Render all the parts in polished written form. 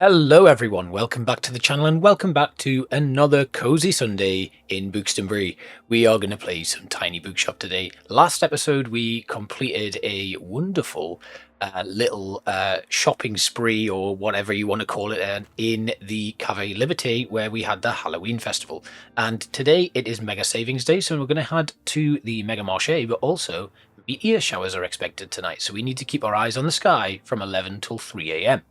Hello everyone, welcome back to the channel and welcome back to another cozy Sunday in Bookstonbury. We are going to play some tiny bookshop today. Last episode we completed a wonderful little shopping spree, or whatever you want to call it, in the Cafe Liberté where we had the Halloween festival. And today it is Mega Savings Day, so we're going to head to the Mega Marché, but also meteor showers are expected tonight, so we need to keep our eyes on the sky from 11 till 3 a.m.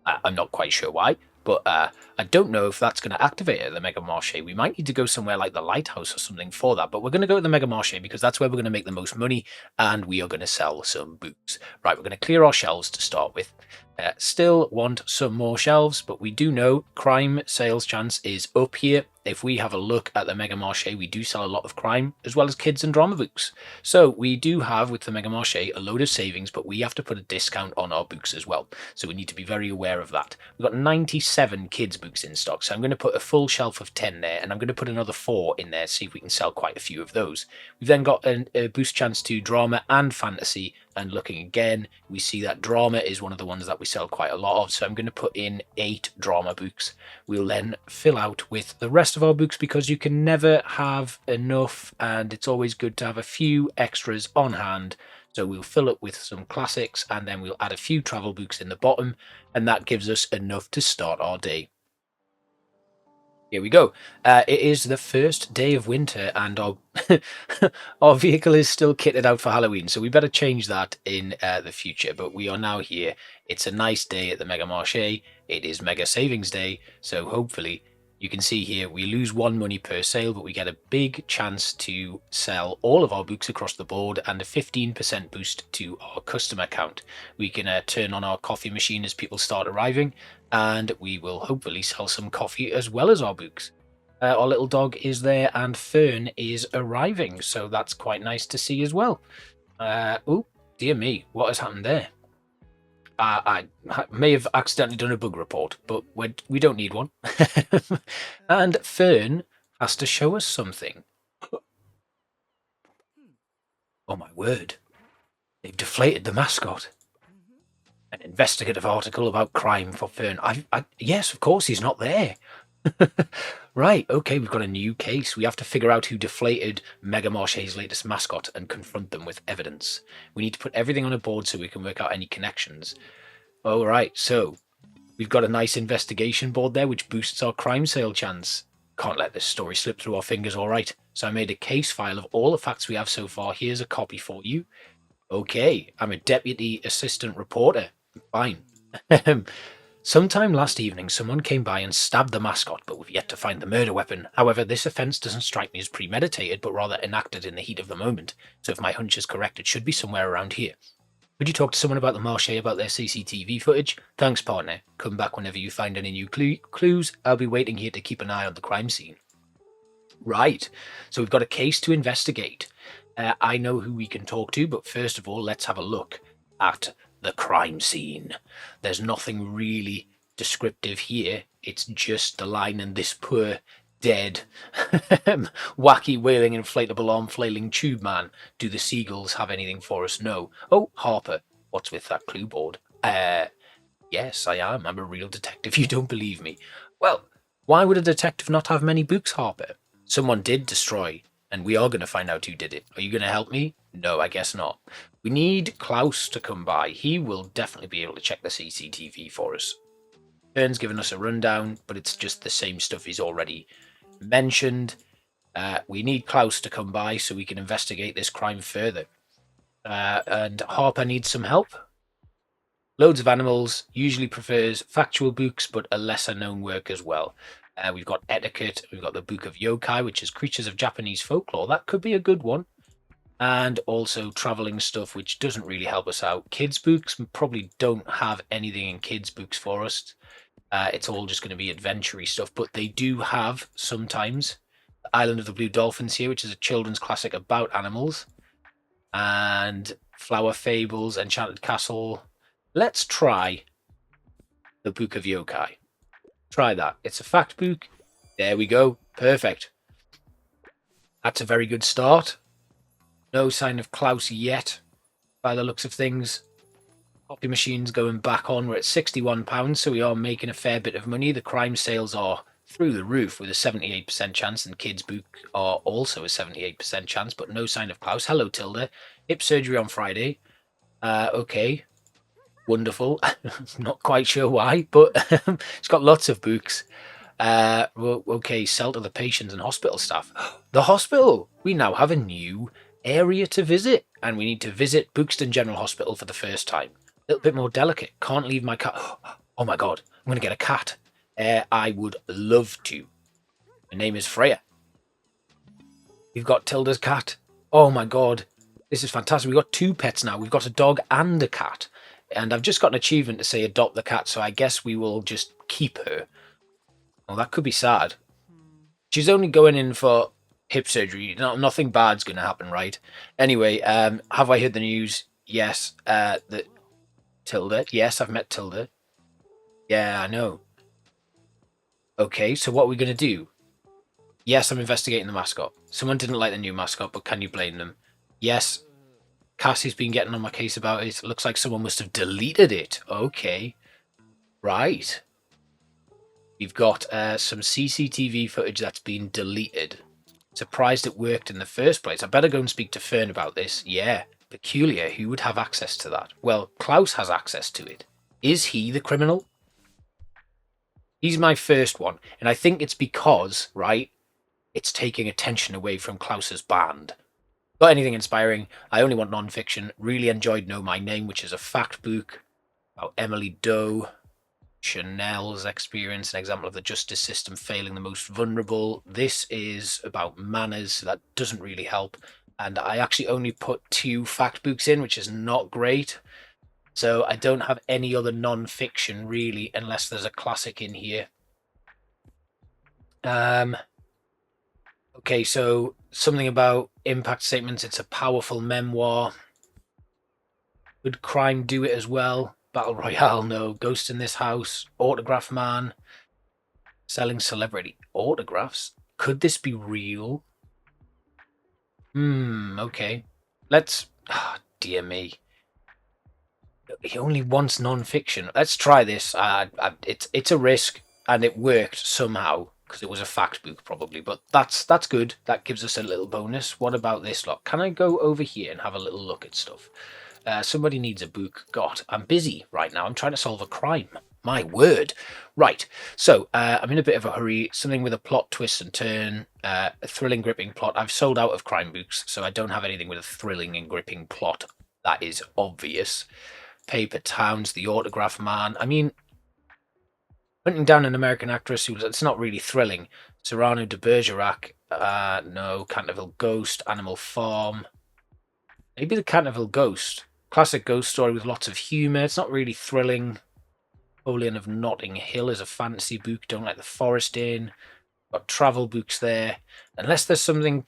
I'm not quite sure why, but I don't know if that's going to activate at the Mega Marché. We might need to go somewhere like the Lighthouse or something for that, but we're going to go to the Mega Marché because that's where we're going to make the most money, and we are going to sell some books. Right, we're going to clear our shelves to start with. Still want some more shelves, but we do know crime sales chance is up here. If we have a look at the Mega Marché, we do sell a lot of crime as well as kids and drama books. So we do have, with the Mega Marché, a load of savings, but we have to put a discount on our books as well. So we need to be very aware of that. We've got 97 kids books in stock, so I'm going to put a full shelf of 10 there, and I'm going to put another 4 in there, see if we can sell quite a few of those. We've then got a boost chance to drama and fantasy, and looking again, we see that drama is one of the ones that we sell quite a lot of, so I'm going to put in 8 drama books. We'll then fill out with the rest of our books because you can never have enough, and it's always good to have a few extras on hand. So we'll fill it with some classics, and then we'll add a few travel books in the bottom, and that gives us enough to start our day. Here we go. It is the first day of winter, and our our vehicle is still kitted out for Halloween, so we better change that in the future. But we are now here. It's a nice day at the Mega Marché. It is Mega Savings Day, so hopefully you can see here we lose 1 money per sale, but we get a big chance to sell all of our books across the board and a 15% boost to our customer count. We can turn on our coffee machine as people start arriving, and we will hopefully sell some coffee as well as our books. Our little dog is there, and Fern is arriving, so that's quite nice to see as well. Oh, dear me, what has happened there? I may have accidentally done a bug report, but we don't need one. And Fern has to show us something. Oh my word. They've deflated the mascot. An investigative article about crime for Fern. Yes, of course, he's not there. Right, okay, we've got a new case. We have to figure out who deflated Mega Marché's latest mascot and confront them with evidence. We need to put everything on a board so we can work out any connections. All right, so we've got a nice investigation board there, which boosts our crime sale chance. Can't let this story slip through our fingers, all right. So I made a case file of all the facts we have so far. Here's a copy for you. Okay, I'm a deputy assistant reporter. Fine. Sometime last evening, someone came by and stabbed the mascot, but we've yet to find the murder weapon. However, this offence doesn't strike me as premeditated, but rather enacted in the heat of the moment. So if my hunch is correct, it should be somewhere around here. Would you talk to someone about the Marché about their CCTV footage? Thanks, partner. Come back whenever you find any new clues. I'll be waiting here to keep an eye on the crime scene. Right, so we've got a case to investigate. I know who we can talk to, but first of all, let's have a look at the crime scene. There's nothing really descriptive here. It's just the line and this poor dead wacky wailing inflatable arm flailing tube man. Do the seagulls have anything for us? No. Oh, Harper, what's with that clue board? Yes, I am. I'm a real detective. You don't believe me. Well, why would a detective not have many books, Harper? Someone did destroy, and we are going to find out who did it. Are you going to help me? No, I guess not. We need Klaus to come by. He will definitely be able to check the CCTV for us. Fern's given us a rundown, but it's just the same stuff he's already mentioned. We need Klaus to come by so we can investigate this crime further. And Harper needs some help. Loads of animals, usually prefers factual books, but a lesser known work as well. We've got etiquette, we've got the Book of Yokai, which is creatures of Japanese folklore. That could be a good one. And also traveling stuff, which doesn't really help us out. Kids books, we probably don't have anything in kids books for us. It's all just going to be adventure-y stuff, but they do have sometimes the Island of the Blue Dolphins here, which is a children's classic about animals, and Flower Fables, Enchanted Castle. Let's try the Book of Yokai. Try that. It's a fact book. There we go. Perfect. That's a very good start. No sign of Klaus yet, by the looks of things. Coffee machine's going back on. We're at £61, so we are making a fair bit of money. The crime sales are through the roof with a 78% chance, and kids' books are also a 78% chance, but no sign of Klaus. Hello, Tilda. Hip surgery on Friday. Okay. Wonderful. Not quite sure why, but it's got lots of books. Well, okay, sell to the patients and hospital staff. The hospital! We now have a new area to visit, and we need to visit Bookston General Hospital for the first time. A little bit more delicate. Can't leave my cat. Oh my god, I'm going to get a cat. I would love to. Her name is Freya. We've got Tilda's cat. Oh my god, this is fantastic. We've got 2 pets now. We've got a dog and a cat. And I've just got an achievement to say adopt the cat, so I guess we will just keep her. Oh, that could be sad. She's only going in for hip surgery. Nothing bad's going to happen, right? Anyway, have I heard the news? Yes. That Tilda. Yes, I've met Tilda. Yeah, I know. Okay, so what are we going to do? Yes, I'm investigating the mascot. Someone didn't like the new mascot, but can you blame them? Yes. Cassie's been getting on my case about it. Looks like someone must have deleted it. Okay. Right. We've got some CCTV footage that's been deleted. Surprised it worked in the first place. I better go and speak to Fern about this. Yeah. Peculiar. Who would have access to that? Well, Klaus has access to it. Is he the criminal? He's my first one. And I think it's because, right, it's taking attention away from Klaus's band. Got anything inspiring? I only want non-fiction. Really enjoyed Know My Name, which is a fact book about Emily Doe, Chanel's experience, an example of the justice system failing the most vulnerable. This is about manners, so that doesn't really help. And I actually only put 2 fact books in, which is not great. So I don't have any other non-fiction, really, unless there's a classic in here. Okay, so something about impact statements. It's a powerful memoir. Would crime do it as well? Battle Royale, no. Ghost in This House. Autograph Man. Selling celebrity autographs. Could this be real? Okay. Let's... Oh, dear me. He only wants non-fiction. Let's try this. It's a risk, and it worked somehow. Because it was a fact book, probably. But that's good. That gives us a little bonus. What about this lot? Can I go over here and have a little look at stuff? Somebody needs a book. God, I'm busy right now. I'm trying to solve a crime. My word. Right. So, I'm in a bit of a hurry. Something with a plot, twist and turn. A thrilling, gripping plot. I've sold out of crime books, so I don't have anything with a thrilling and gripping plot. That is obvious. Paper Towns, The Autograph Man. I mean... Hunting down an American actress who it's not really thrilling. Cyrano de Bergerac. No. Canterville Ghost. Animal Farm. Maybe the Canterville Ghost. Classic ghost story with lots of humour. It's not really thrilling. Napoleon of Notting Hill is a fantasy book. Don't Let the Forest In. Got travel books there. Unless there's something...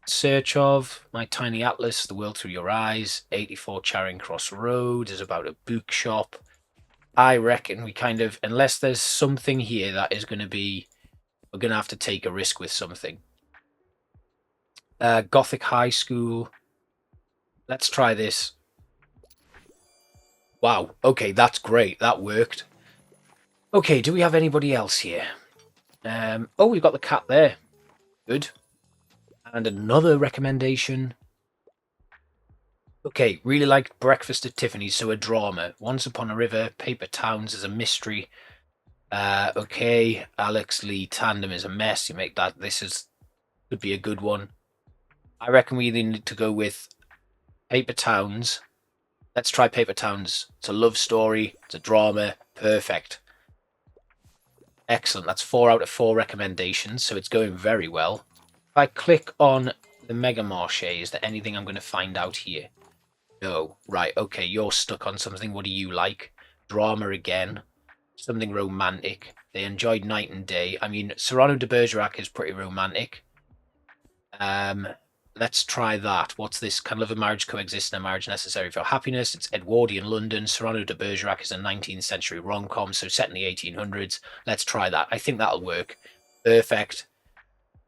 Search of. My Tiny Atlas. The World Through Your Eyes. 84 Charing Cross Road is about a bookshop. I reckon we kind of, unless there's something here that is going to be, we're going to have to take a risk with something. Gothic High School. Let's try this. Wow. Okay, that's great. That worked. Okay, do we have anybody else here? Oh, we've got the cat there. Good. And another recommendation. Okay, really liked Breakfast at Tiffany's, so a drama. Once Upon a River, Paper Towns is a mystery. Okay, Alex Lee Tandem is a mess. You make that. Could be a good one. I reckon we either need to go with Paper Towns. Let's try Paper Towns. It's a love story. It's a drama. Perfect. Excellent. That's 4 out of 4 recommendations, so it's going very well. If I click on the Mega Marché, is there anything I'm going to find out here? No. Right, okay, you're stuck on something. What do you like? Drama again. Something romantic. They enjoyed Night and Day. I mean, Cyrano de Bergerac is pretty romantic. Let's try that. What's this? Can love and marriage coexist in a marriage necessary for happiness? It's Edwardian London. Cyrano de Bergerac is a 19th century rom-com, so set in the 1800s. Let's try that. I think that'll work. Perfect.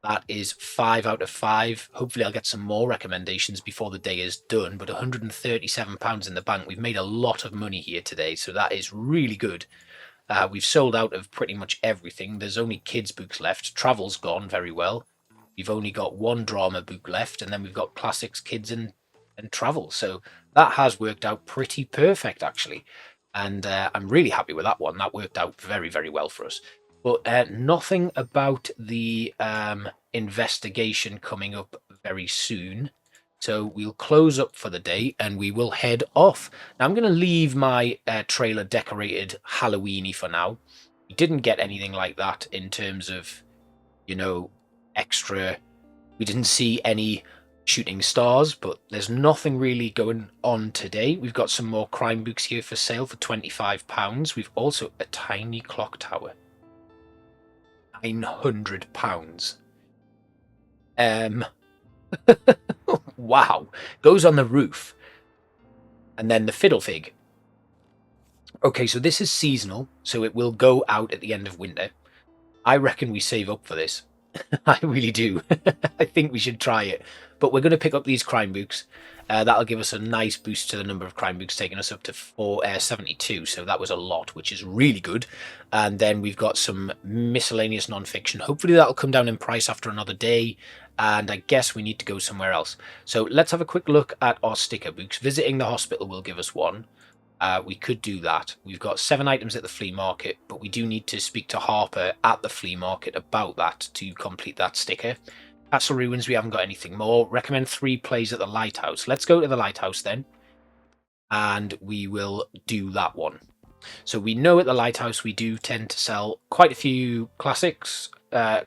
That is 5 out of 5. Hopefully I'll get some more recommendations before the day is done, but £137 in the bank. We've made a lot of money here today, so that is really good. We've sold out of pretty much everything. There's only kids' books left. Travel's gone very well. We've only got one drama book left, and then we've got classics, kids, and travel. So that has worked out pretty perfect, actually. And I'm really happy with that one. That worked out very, very well for us. But nothing about the investigation coming up very soon. So we'll close up for the day and we will head off. Now I'm going to leave my trailer decorated Halloween-y for now. We didn't get anything like that in terms of, you know, extra. We didn't see any shooting stars, but there's nothing really going on today. We've got some more crime books here for sale for £25. We've also a tiny clock tower. £900. Wow. Goes on the roof. And then the fiddle fig. Okay, so this is seasonal, so it will go out at the end of winter. I reckon we save up for this. I really do. I think we should try it. But we're going to pick up these crime books. That'll give us a nice boost to the number of crime books, taking us up to 72. So that was a lot, which is really good. And then we've got some miscellaneous non-fiction. Hopefully that'll come down in price after another day. And I guess we need to go somewhere else. So let's have a quick look at our sticker books. Visiting the hospital will give us one. We could do that. We've got 7 items at the flea market, but we do need to speak to Harper at the flea market about that to complete that sticker. Castle Ruins, we haven't got anything more. Recommend 3 plays at the Lighthouse. Let's go to the Lighthouse then, and we will do that one. So we know at the Lighthouse we do tend to sell quite a few classics.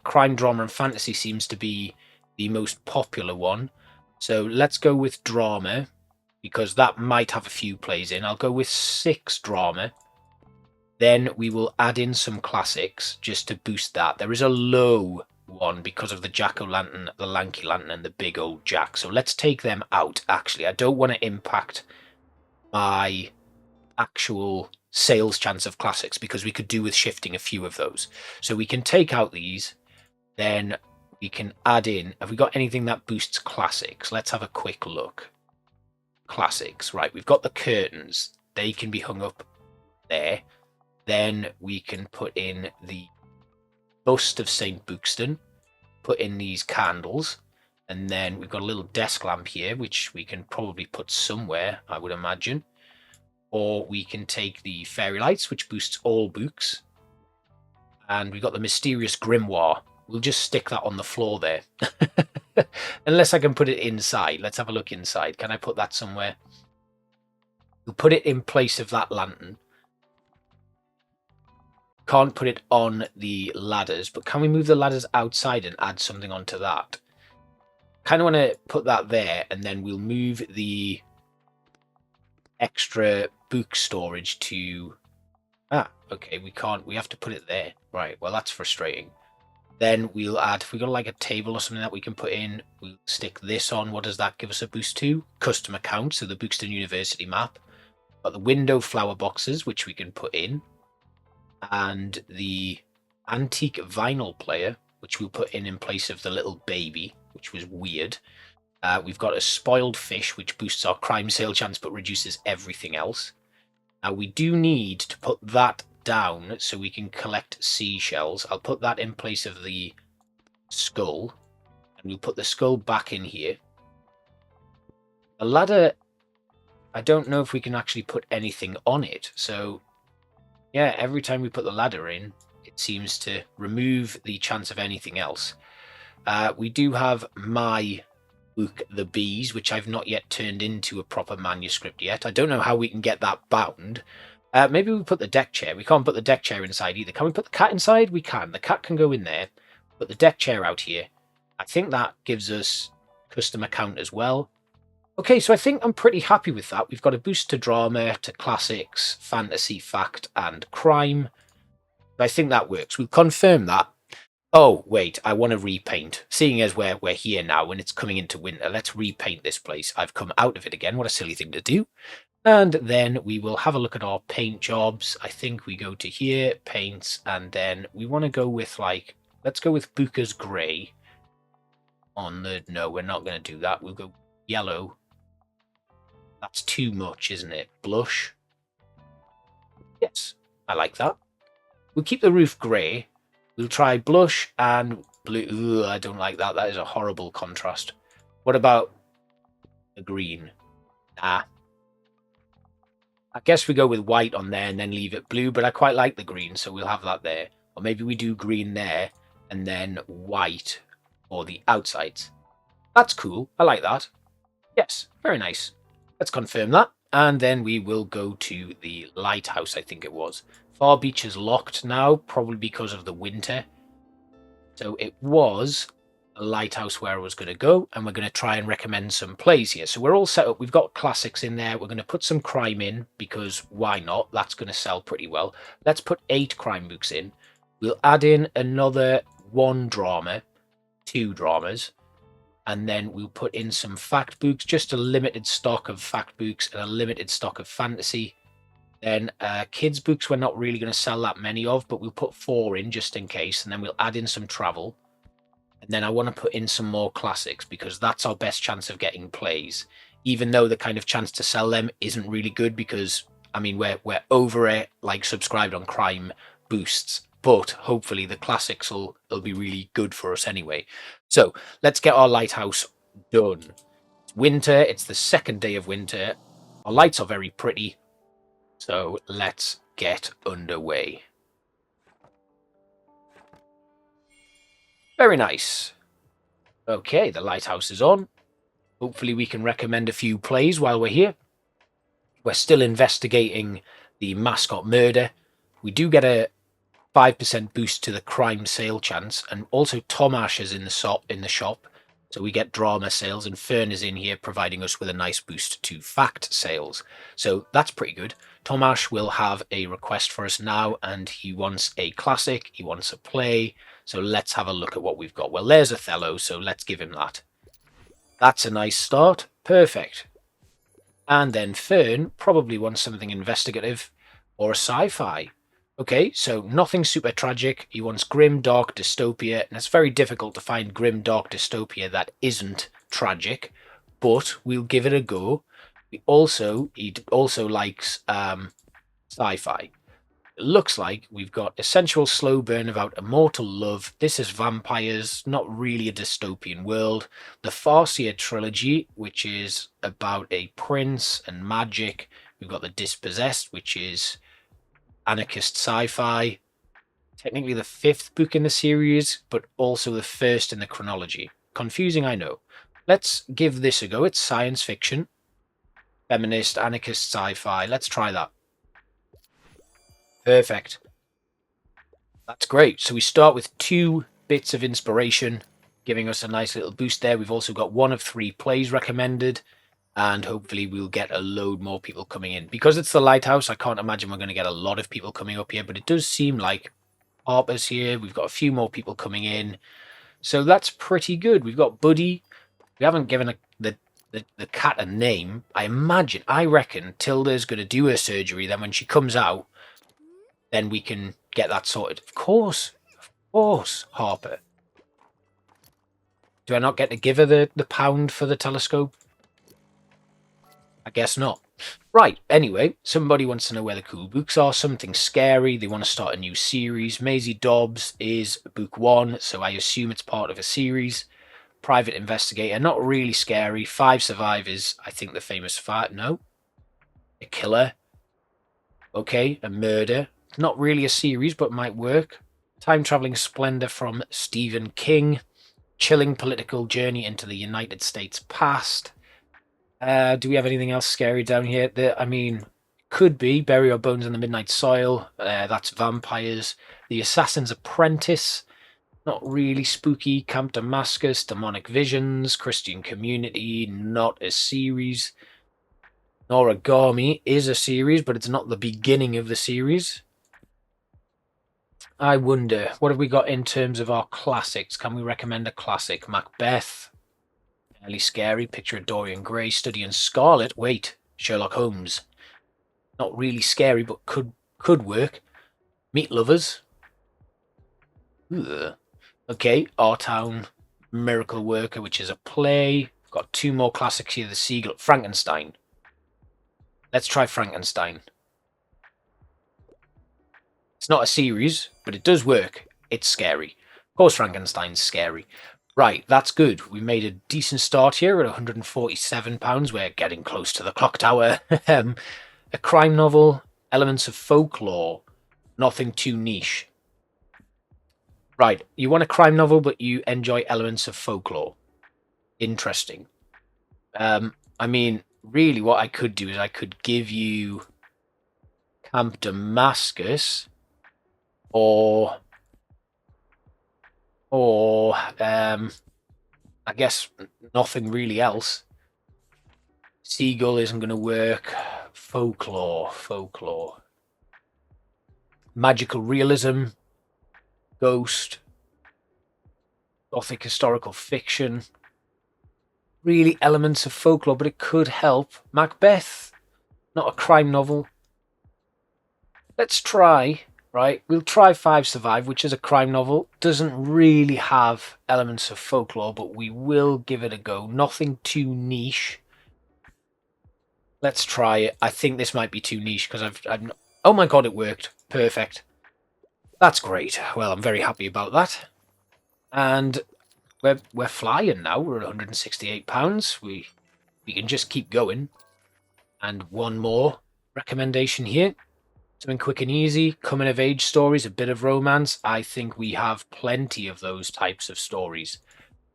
Crime, drama, and fantasy seems to be the most popular one. So let's go with drama, because that might have a few plays in. I'll go with 6 drama. Then we will add in some classics just to boost that. There is a low one because of the jack-o'-lantern, the lanky lantern, and the big old jack. So let's take them out, actually. I don't want to impact my actual sales chance of classics, because we could do with shifting a few of those. So we can take out these. Then we can add in... Have we got anything that boosts classics? Let's have a quick look. Classics, right, we've got the curtains. They can be hung up there. Then we can put in the bust of St. Bookston, put in these candles, and then we've got a little desk lamp here, which we can probably put somewhere, I would imagine. Or we can take the fairy lights, which boosts all books. And we've got the mysterious grimoire. We'll just stick that on the floor there. Unless I can put it inside. Let's have a look inside. Can I put that somewhere? We'll put it in place of that lantern. Can't put it on the ladders, but can we move the ladders outside and add something onto that? Kind of want to put that there, and then we'll move the extra book storage to... Ah, okay, we can't. We have to put it there. Right, well, that's frustrating. Then we'll add, if we've got like a table or something that we can put in, we'll stick this on. What does that give us a boost to? Custom account, so the Bookston University map. Got the window flower boxes, which we can put in. And the antique vinyl player, which we'll put in place of the little baby, which was weird. We've got a spoiled fish, which boosts our crime sale chance but reduces everything else. Now we do need to put that down so we can collect seashells. I'll put that in place of the skull, and we'll put the skull back in here. The ladder, I don't know if we can actually put anything on it, so yeah, every time we put the ladder in, it seems to remove the chance of anything else. We do have my book, The Bees, which I've not yet turned into a proper manuscript yet. I don't know how we can get that bound. Maybe we put the deck chair. We can't put the deck chair inside either. Can we put the cat inside? We can. The cat can go in there. Put the deck chair out here. I think that gives us custom account as well. Okay, so I think I'm pretty happy with that. We've got a boost to drama, to classics, fantasy, fact, and crime. I think that works. We'll confirm that. Oh, wait, I want to repaint. Seeing as we're here now and it's coming into winter, let's repaint this place. I've come out of it again. What a silly thing to do. And then we will have a look at our paint jobs. I think we go to here, paints, and then we want to go with, like, let's go with Booker's Grey. on the... No, we're not going to do that. We'll go yellow. That's too much, isn't it? Blush. Yes, I like that. We'll keep the roof grey. We'll try blush and blue. Ugh, I don't like that. That is a horrible contrast. What about the green? Nah. I guess we go with white on there and then leave it blue, but I quite like the green, so we'll have that there. Or maybe we do green there and then white for the outsides. That's cool. I like that. Yes, very nice. Let's confirm that. And then we will go to the lighthouse, I think it was. Far Beach is locked now, probably because of the winter. So it was a lighthouse where I was going to go, and we're going to try and recommend some plays here. So we're all set up. We've got classics in there. We're going to put some crime in, because why not? That's going to sell pretty well. Let's put 8 crime books in. We'll add in another 1 drama, 2 dramas, and then we'll put in some fact books, just a limited stock of fact books and a limited stock of fantasy. Then kids books we're not really going to sell that many of, but we'll put 4 in just in case, and then we'll add in some travel. And then I want to put in some more classics, because that's our best chance of getting plays, even though the kind of chance to sell them isn't really good, because I mean we're over it, like subscribed on crime boosts, but hopefully the classics will be really good for us anyway. So let's get our lighthouse done. It's winter. It's the 2nd day of winter. Our lights are very pretty. So let's get underway. Very nice. Okay, the lighthouse is on. Hopefully we can recommend a few plays while we're here. We're still investigating the Mascot murder. We do get a 5% boost to the crime sale chance, and also Tom Ash is in the shop, so we get drama sales, and Fern is in here providing us with a nice boost to fact sales. So that's pretty good. Tom Ash will have a request for us now, and he wants a classic, he wants a play, so let's have a look at what we've got. Well, there's Othello, so let's give him that. That's a nice start. Perfect. And then Fern probably wants something investigative or a sci-fi. Okay, so nothing super tragic. He wants grim, dark dystopia, and it's very difficult to find grim, dark dystopia that isn't tragic, but we'll give it a go. He also likes sci-fi. It looks like we've got a sensual slow burn about immortal love. This is vampires, not really a dystopian world. The Farseer trilogy, which is about a prince and magic. We've got the Dispossessed, which is anarchist sci-fi. Technically the 5th book in the series, but also the 1st in the chronology. Confusing, I know. Let's give this a go. It's science fiction, feminist, anarchist sci-fi. Let's try that. Perfect. That's great. So we start with 2 bits of inspiration, giving us a nice little boost there. We've also got 1 of 3 plays recommended, and hopefully we'll get a load more people coming in. Because it's the lighthouse, I can't imagine we're going to get a lot of people coming up here, but it does seem like Harper's here. We've got a few more people coming in. So that's pretty good. We've got Buddy. We haven't given the cat a name. I reckon Tilda's going to do her surgery. Then when she comes out, then we can get that sorted. Of course, Harper. Do I not get to give her the pound for the telescope? I guess not. Right, anyway, somebody wants to know where the cool books are. Something scary. They want to start a new series. Maisie Dobbs is book 1, so I assume it's part of a series. Private investigator, not really scary. 5 survivors, I think the famous 5. No. A killer. Okay, a murder. Not really a series, but might work. Time-traveling splendor from Stephen King. Chilling political journey into the United States past. Do we have anything else scary down here? I mean, could be Bury Our Bones in the Midnight Soil. That's vampires. The Assassin's Apprentice. Not really spooky. Camp Damascus. Demonic Visions. Christian Community. Not a series. Origami is a series, but it's not the beginning of the series. I wonder, what have we got in terms of our classics? Can we recommend a classic? Macbeth. Fairly scary. Picture of Dorian Gray. Study in Scarlet. Wait. Sherlock Holmes. Not really scary, but could work. Meat Lovers. Ugh. Okay. Our Town. Miracle Worker, which is a play. We've got 2 more classics here. The Seagull, Frankenstein. Let's try Frankenstein. It's not a series, but it does work. It's scary. Of course, Frankenstein's scary. Right, that's good. We made a decent start here at £147. We're getting close to the clock tower. A crime novel, elements of folklore, nothing too niche. Right, you want a crime novel, but you enjoy elements of folklore. Interesting. I mean, really what I could do is I could give you Camp Damascus or I guess nothing really else. Seagull isn't going to work. Folklore. Magical realism. Ghost. Gothic historical fiction. Really elements of folklore, but it could help. Macbeth. Not a crime novel. Let's try, right? We'll try 5 Survive, which is a crime novel. Doesn't really have elements of folklore, but we will give it a go. Nothing too niche. Let's try it. I think this might be too niche because I've oh my god, it worked. Perfect. That's great. Well, I'm very happy about that. And we're flying now. We're at £168. We can just keep going. And one more recommendation here. Something quick and easy. Coming of age stories, a bit of romance. I think we have plenty of those types of stories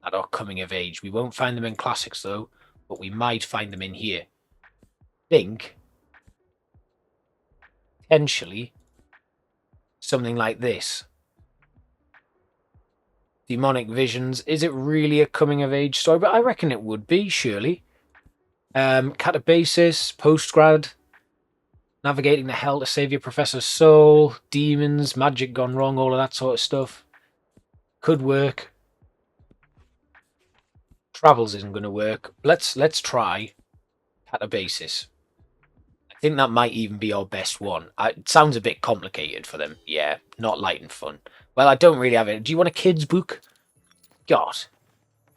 that are coming of age. We won't find them in classics though, but we might find them in here. Think potentially something like this. Demonic Visions. Is it really a coming of age story? But I reckon it would be, surely. Catabasis, Postgrad, Navigating the Hell to Save Your Professor's Soul, Demons, Magic Gone Wrong, all of that sort of stuff. Could work. Travels isn't going to work. Let's try Catabasis. I think that might even be our best one. It sounds a bit complicated for them. Yeah, not light and fun. Well, I don't really have it. Do you want a kid's book? God.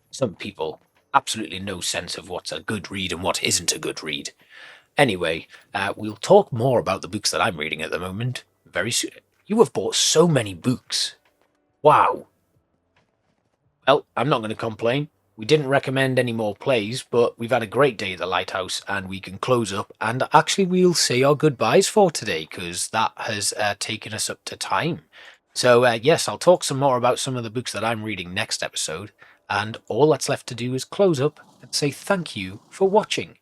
Some people, absolutely no sense of what's a good read and what isn't a good read. Anyway, we'll talk more about the books that I'm reading at the moment very soon. You have bought so many books. Wow. Well, I'm not going to complain. We didn't recommend any more plays, but we've had a great day at the Lighthouse and we can close up. And actually, we'll say our goodbyes for today because that has taken us up to time. So, yes, I'll talk some more about some of the books that I'm reading next episode. And all that's left to do is close up and say thank you for watching.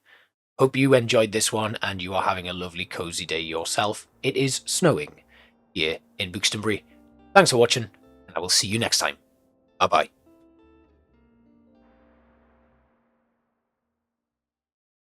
Hope you enjoyed this one and you are having a lovely cozy day yourself. It is snowing here in Bookstonbury. Thanks for watching and I will see you next time. Bye-bye.